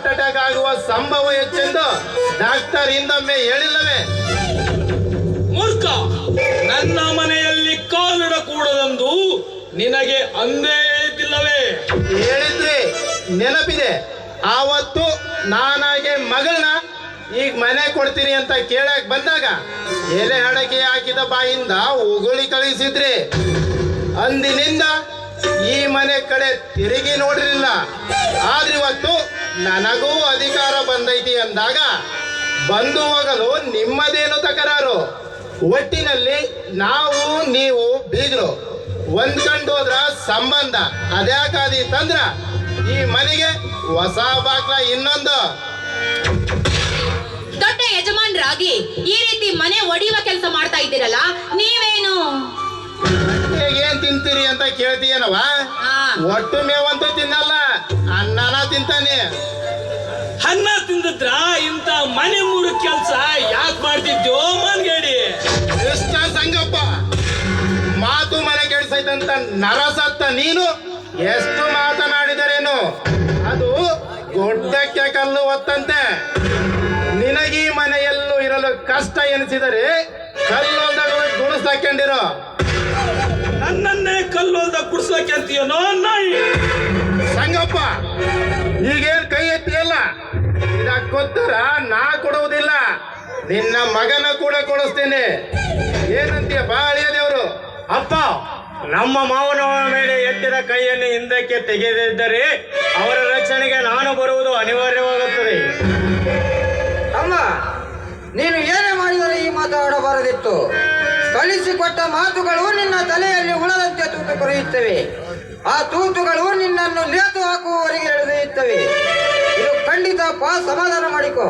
Heart attack ಆಗುವ ಸಂಭವ ಹೆಚ್ಚೆಂದು doctor ಹಿಂದೊಮ್ಮೆ ಹೇಳಿಲ್ಲವೇ? ಮೂರ್ಖ, ನನ್ನ ಮನೆಯಲ್ಲಿ ಕಾಲಿಡಕೂಡದೆಂದು ನಿನಗೆ ಅಂದೇ ಹೇಳಿದ್ದಿಲ್ಲವೇ? ಹೇಳಿದ್ರಿ, ನೆನಪಿದೆ. ಆವತ್ತು ನಾನಾಗೆ ಮಗಳನ್ನ ಈಗ ಮನೆ ಕೊಡ್ತೀನಿ ಅಂತ ಕೇಳಕ್ ಬಂದಾಗ ಎಲೆ ಹಡಕೆ ಹಾಕಿದ ಬಾಯಿಂದ ಉಗುಳಿ ಕಳಿಸಿದ್ರಿ. ಅಂದಿನಿಂದ ಈ ಮನೆ ಕಡೆ ತಿರುಗಿ ನೋಡಿರಲಿಲ್ಲ. ಆದ್ರೆ ಇವತ್ತು ನನಗೂ ಅಧಿಕಾರ ಬಂದೈತಿ ಅಂದಾಗ ಬಂದು ಹೋಗಲು ನಿಮ್ಮದೇನು ತಕರಾರು? ಒಟ್ಟಿನಲ್ಲಿ ನಾವು ನೀವು ಬೀಗರು ಹೊಂದ್ಕೊಂಡು ಹೋದ್ರ ಸಂಬಂಧ ಅದ್ಯಾಕಾದೀತಂದ್ರ ಈ ಮನೆಗೆ ಹೊಸ ಬಾಗ್ಲ ಇನ್ನೊಂದು. ದೊಡ್ಡ ಯಜಮಾನ್ರಾಗಿ ಈ ರೀತಿ ಮನೆ ಒಡೆಯುವ ಕೆಲಸ ಮಾಡ್ತಾ ಇದ್ದೀರಲ್ಲ, ನೀವೇನು ಏನ್ ತಿಂತೀರಿ ಅಂತ ಕೇಳ್ತೀಯನವ? ಒಟ್ಟು ಮೇವಂತೂ ತಿನ್ನಲ್ಲ, ಅನ್ನನ ತಿಂತಾನೆ. ಅನ್ನ ತಿಂದಿದ್ರ ಇಂತ ಮನೆ ಮೂರು ಕೆಲಸ ಯಾಕೆ ಮಾಡ್ತಿದ್ಯೋ ಮನ್ಗೇಡಿ? ಕೃಷ್ಣ ಸಂಗಪ್ಪ, ಮಾತು ಮನೆ ಕೆಡಿಸೈತಂತ ನರಸತ್ತ ನೀನು ಎಷ್ಟು ಮಾತನಾಡಿದರೇನು? ಅದು ಗುಡ್ಡಕ್ಕೆ ಕಲ್ಲು ಒತ್ತಂತೆ. ನಿನಗೀ ಮನೆಯಲ್ಲೂ ಇರಲು ಕಷ್ಟ ಎನಿಸಿದರೆ ಕಲ್ಲೊಂದಾಗ ಗುಡಿಸ್ಕೊಂಡಿರೋ. ನನ್ನನ್ನೇ ಕಲ್ಲೋಲ್ದ ಕುಡ್ಸ್ಲಕ್ಕೆ ಅಂತೀಯನೋ ನಾಯಿ? ಸಂಗಪ್ಪ, ಈಗೇನ್ ಕೈ ಎತ್ತಿಯಲ್ಲ, ಇದಕ್ಕೆ ಗೊತ್ತರ ನಾ ಕೊಡುವುದಿಲ್ಲ, ನಿನ್ನ ಮಗನ ಕೂಡ ಕೊಡಿಸ್ತೇನೆ. ಏನಂತೀಯ ಬಾಳಿಯ ದೇವರು? ಅಪ್ಪ, ನಮ್ಮ ಮಾವನ ಮೇಲೆ ಎತ್ತಿದ ಕೈಯನ್ನು ಹಿಂದಕ್ಕೆ ತೆಗೆದಿದ್ದರೆ ಅವರ ರಕ್ಷಣೆಗೆ ನಾನು ಬರುವುದು ಅನಿವಾರ್ಯವಾಗುತ್ತದೆ. ಅಮ್ಮ, ನೀನು ಏನೇ ಮಾಡಿದರೆ ಈ ಮಾತಾಡಬಾರದಿತ್ತು. ಕಲಿಸಿಕೊಟ್ಟ ಮಾತುಗಳು ನಿನ್ನ ತಲೆಯಲ್ಲಿ ಹುಳದಂತೆ ತೂತು ಕೊರೆಯುತ್ತವೆ. ಆ ತೂತುಗಳು ನಿನ್ನನ್ನು ನೇತು ಹಾಕುವವರೆಗೆ ಎಳೆದೊಯ್ಯುತ್ತವೆ. ಇದು ಖಂಡಿತಪ್ಪ, ಸಮಾಧಾನ ಮಾಡಿಕೊ.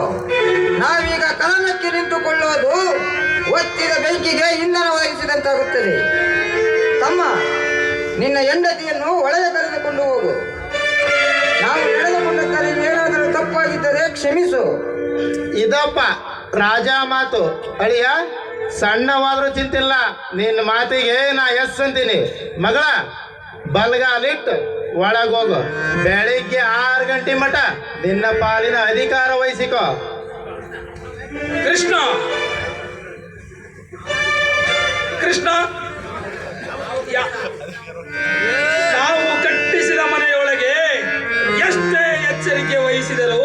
ನಾವೀಗ ಕಲನಕ್ಕೆ ನಿಂತುಕೊಳ್ಳುವುದು ಒತ್ತಿದ ಬೆಂಕಿಗೆ ಇಂಧನ ಒದಗಿಸಿದಂತಾಗುತ್ತದೆ. ತಮ್ಮ, ನಿನ್ನ ಹೆಂಡತಿಯನ್ನು ಒಳಗೆ ಕರೆದುಕೊಂಡು ಹೋಗು. ನಾವು ನಡೆದುಕೊಂಡಂದರೆ ಏನಾದರೂ ತಪ್ಪಾಗಿದ್ದರೆ ಕ್ಷಮಿಸು. ಇದಪ್ಪ ರಾಜ ಮಾತು. ಅಳಿಯ, ಸಣ್ಣವಾದ್ರೂ ಚಿಂತಿಲ್ಲ, ನಿನ್ನ ಮಾತಿಗೆ ನಾ ಎಸ್ ಅಂತೀನಿ. ಮಗಳ, ಬಲ್ಗಾಲಿಟ್ಟು ಒಳಗೋಗು. ಬೆಳಿಗ್ಗೆ 6 ಗಂಟೆ ಮಠ ನಿನ್ನ ಪಾಲಿನ ಅಧಿಕಾರ ವಹಿಸಿಕೋ. ಕೃಷ್ಣ, ಕೃಷ್ಣ, ನಾವು ಕಟ್ಟಿಸಿದ ಮನೆಯೊಳಗೆ ಎಷ್ಟೇ ಎಚ್ಚರಿಕೆ ವಹಿಸಿದರೂ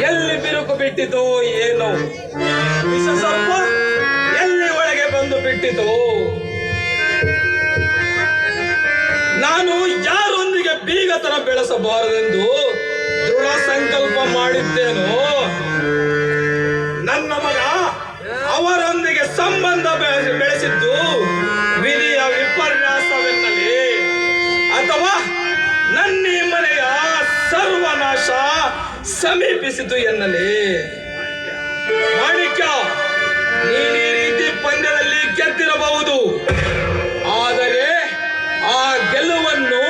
ಎಲ್ಲಿ ಬಿರುಕು ಬಿಟ್ಟಿತೋ ಏನೋ, ವಿಷ ಸರ್ಪ ಎಲ್ಲಿ ಒಳಗೆ ಬಂದು ಬಿಟ್ಟಿತೋ. ನಾನು ಯಾರೊಂದಿಗೆ ಬೀಗತನ ಬೆಳೆಸಬಾರದೆಂದು ದೃಢ ಸಂಕಲ್ಪ ಮಾಡಿದ್ದೇನೋ, ನನ್ನ ಮಗ ಅವರೊಂದಿಗೆ ಸಂಬಂಧ ಬೆಳೆಸಿದ್ದು ವಿಧಿಯ ವಿಪರ್ಯಾಸವೆನ್ನಲಿ, ಅಥವಾ ನನ್ನ ಈ ಮನೆಯ ಸರ್ವನಾಶ ಸಮೀಪಿಸಿತು ಎನ್ನಲಿ. ಮಾಣಿಕ್ಯ, ನೀನು ಈ ರೀತಿ ಪಂದ್ಯದಲ್ಲಿ ಗೆದ್ದಿರಬಹುದು, ಆದರೆ ಆ ಗೆಲುವನ್ನು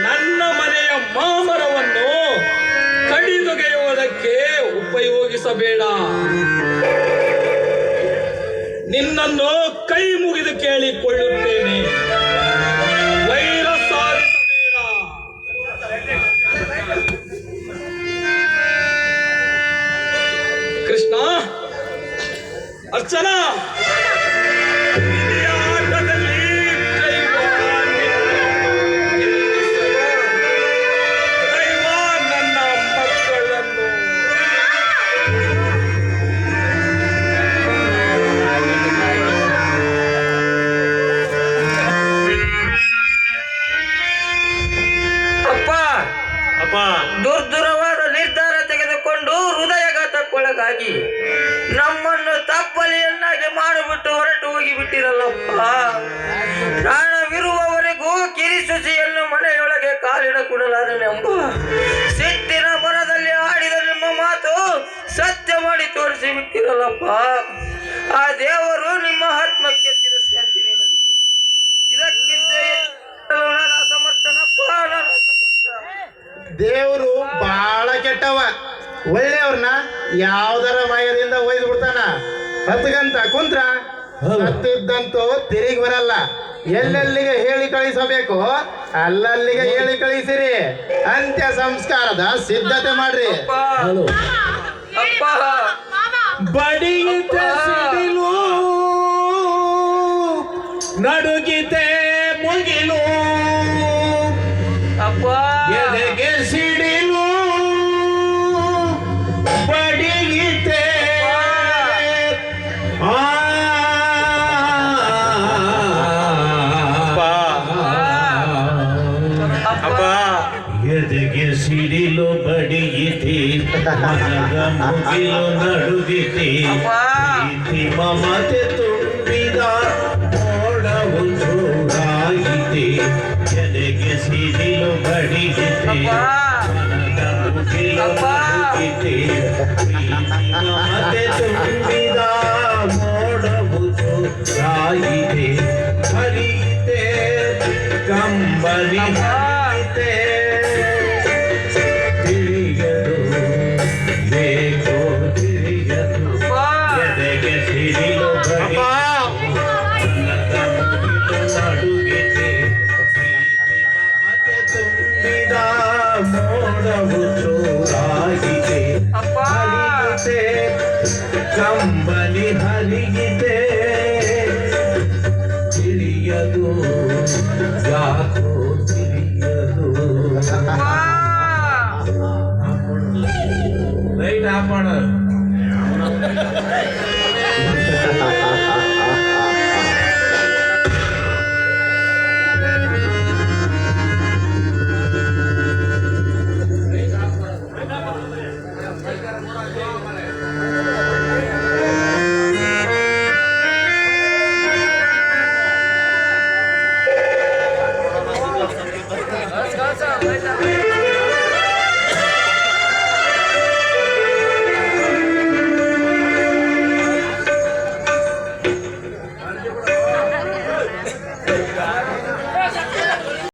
ನನ್ನ ಮನೆಯ ಮಾಮರವನ್ನು ಕಡಿದೊಗೆಯುವುದಕ್ಕೆ ಉಪಯೋಗಿಸಬೇಡ. ನಿನ್ನನ್ನು ಕೈ ಮುಗಿದು ಕೇಳಿಕೊಳ್ಳುತ್ತೇನೆ, ವೈರ ಸಾಧಿಸಬೇಡ. ಕೃಷ್ಣ, ಅರ್ಚನಾ, ದುರ್ದುರವಾದ ನಿರ್ಧಾರ ತೆಗೆದುಕೊಂಡು ಹೃದಯಘಾತಕ್ಕೊಳಗಾಗಿ ನಮ್ಮನ್ನು ತಪ್ಪಲಿಯನ್ನಾಗಿ ಮಾಡಿಬಿಟ್ಟು ಹೊರಟು ಹೋಗಿಬಿಟ್ಟಿರಲ್ಲಪ್ಪ. ಪ್ರಾಣವಿರುವವರೆಗೂ ಕಿರಿಸುಸಿಯನ್ನು ಮನೆಯೊಳಗೆ ಕಾಲಿಡಕೂಡಲಾರನೆಂಬ ಸಿಟ್ಟಿನ ಮನದಲ್ಲಿ ಆಡಿದ ನಿಮ್ಮ ಮಾತು ಸತ್ಯ ಮಾಡಿ ತೋರಿಸಿ ಬಿಟ್ಟಿರಲ್ಲಪ್ಪ. ಆ ದೇವರು ನಿಮ್ಮ ಆತ್ಮಕ್ಕೆ ಚಿರಶಾಂತಿ ನೀಡಲಿ. ಇದಕ್ಕಿಂತ ನನ್ನ ಸಮರ್ಥನಪ್ಪ, ನನ್ನ ಸಮರ್ಥ. ದೇವರು ಬಹಳ ಕೆಟ್ಟವ. ಒಳ್ಳೆಯವ್ರನ್ನ ಯಾವ್ದಾರ ಭಯದಿಂದ ಒಯ್ದು ಬಿಡ್ತಾನ. 10 ಗಂಟೆ ಕುಂತ್ರ ಸತ್ತಿದ್ದಂತೂ ತಿರುಗಿ ಬರಲ್ಲ. ಎಲ್ಲೆಲ್ಲಿಗೆ ಹೇಳಿ ಕಳಿಸಬೇಕು ಅಲ್ಲಲ್ಲಿಗೆ ಹೇಳಿ ಕಳಿಸಿರಿ. ಅಂತ್ಯ ಸಂಸ್ಕಾರದ ಸಿದ್ಧತೆ ಮಾಡ್ರಿ. ಅಪ್ಪ ಬಡಿಯಿತೆ ಸಿಡಿಲು ನಡುಗಿತೆ ಮುಗಿಲು ಅಪ್ಪ ಎದೆಗೆ ಸಿಡಿಲು ಬಡಿಯಿತೆ ಅಪ್ಪ ಎದೆಗೆ ಸಿಡಿಲು ಬಡಿಯಿತೆ ಮನಗ ಮುಗಿಲು ನಡುಗಿತೆ ಪ್ರೀತಿ ಮಮತೆ ತುಂಬಿದ ಮೋಡವು ಜೋರಾಗಿದೆ. ಎದೆಗೆ ಸಿಡಿಲು ಬಡಿಯಿತೆ ಮನಗ ಮುಗಿಲು ನಡುಗಿತೆ ಪ್ರೀತಿ ಮಮತೆ ತುಂಬಿದ ಮೋಡವು ಜೋರಾಗಿದೆ. ಹರಿಯಿತೆ ಕಂಬನಿ ಹರಿಯಿತೆ ತಿಳಿಯದು ಬೇಕೋ ತಿಳಿಯದು ಎದೆಗೆ ಸಿಡಿಲು ಬಡಿ ನಡುಗಿತೆ ಪ್ರೀತಿ ಮಮತೆ ತುಂಬಿದ ಮೋಡವು ಜೋರಾಗಿದೆ. ಹರಿಯಿತೆ ಕಂಬನಿ ಹರಿಯಿತೆ ತಿಳಿಯದು ಯಾಕೋ ತಿಳಿಯದು. ಲೈಟ್ ಆಫ್ ಮಾಡ